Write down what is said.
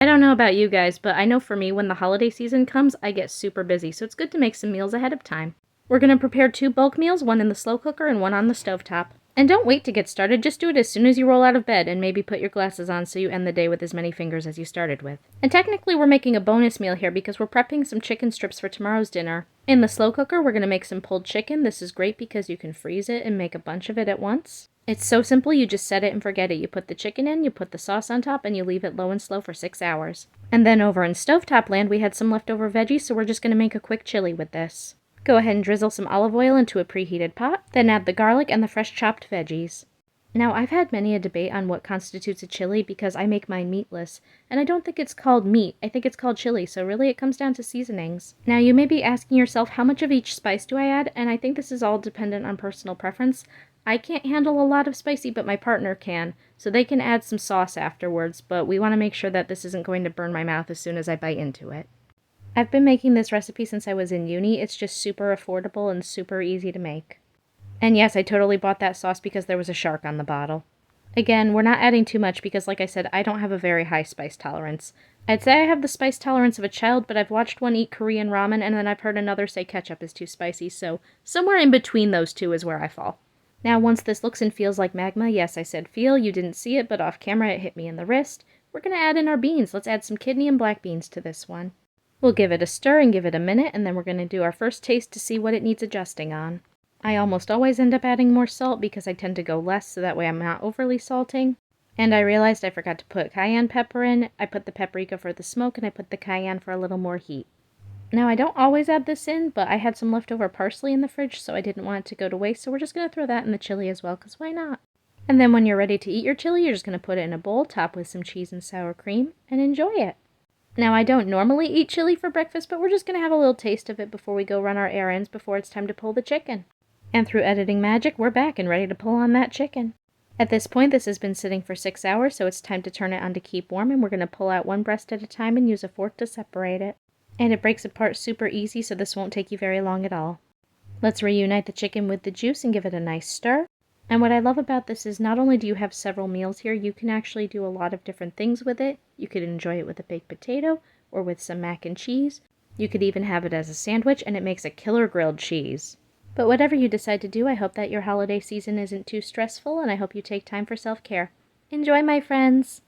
I don't know about you guys, but I know for me, when the holiday season comes, I get super busy, so it's good to make some meals ahead of time. We're going to prepare 2 bulk meals, one in the slow cooker and one on the stovetop. And don't wait to get started, just do it as soon as you roll out of bed, and maybe put your glasses on so you end the day with as many fingers as you started with. And technically we're making a bonus meal here because we're prepping some chicken strips for tomorrow's dinner. In the slow cooker, we're going to make some pulled chicken. This is great because you can freeze it and make a bunch of it at once. It's so simple, you just set it and forget it. You put the chicken in, you put the sauce on top, and you leave it low and slow for 6 hours. And then over in stovetop land, we had some leftover veggies, so we're just going to make a quick chili with this. Go ahead and drizzle some olive oil into a preheated pot, then add the garlic and the fresh chopped veggies. Now, I've had many a debate on what constitutes a chili because I make mine meatless, and I don't think it's called meat, I think it's called chili, so really it comes down to seasonings. Now, you may be asking yourself, how much of each spice do I add? And I think this is all dependent on personal preference. I can't handle a lot of spicy, but my partner can, so they can add some sauce afterwards, but we want to make sure that this isn't going to burn my mouth as soon as I bite into it. I've been making this recipe since I was in uni. It's just super affordable and super easy to make. And yes, I totally bought that sauce because there was a shark on the bottle. Again, we're not adding too much because, like I said, I don't have a very high spice tolerance. I'd say I have the spice tolerance of a child, but I've watched one eat Korean ramen and then I've heard another say ketchup is too spicy, so somewhere in between those two is where I fall. Now, once this looks and feels like magma, yes, I said feel, you didn't see it, but off camera it hit me in the wrist, we're going to add in our beans. Let's add some kidney and black beans to this one. We'll give it a stir and give it a minute, and then we're going to do our first taste to see what it needs adjusting on. I almost always end up adding more salt because I tend to go less so that way I'm not overly salting. And I realized I forgot to put cayenne pepper in. I put the paprika for the smoke and I put the cayenne for a little more heat. Now I don't always add this in, but I had some leftover parsley in the fridge so I didn't want it to go to waste, so we're just going to throw that in the chili as well because why not? And then when you're ready to eat your chili, you're just going to put it in a bowl, top with some cheese and sour cream, and enjoy it. Now, I don't normally eat chili for breakfast, but we're just going to have a little taste of it before we go run our errands before it's time to pull the chicken. And through editing magic, we're back and ready to pull on that chicken. At this point, this has been sitting for 6 hours, so it's time to turn it on to keep warm, and we're going to pull out one breast at a time and use a fork to separate it. And it breaks apart super easy, so this won't take you very long at all. Let's reunite the chicken with the juice and give it a nice stir. And what I love about this is not only do you have several meals here, you can actually do a lot of different things with it. You could enjoy it with a baked potato or with some mac and cheese. You could even have it as a sandwich, and it makes a killer grilled cheese. But whatever you decide to do, I hope that your holiday season isn't too stressful, and I hope you take time for self-care. Enjoy, my friends!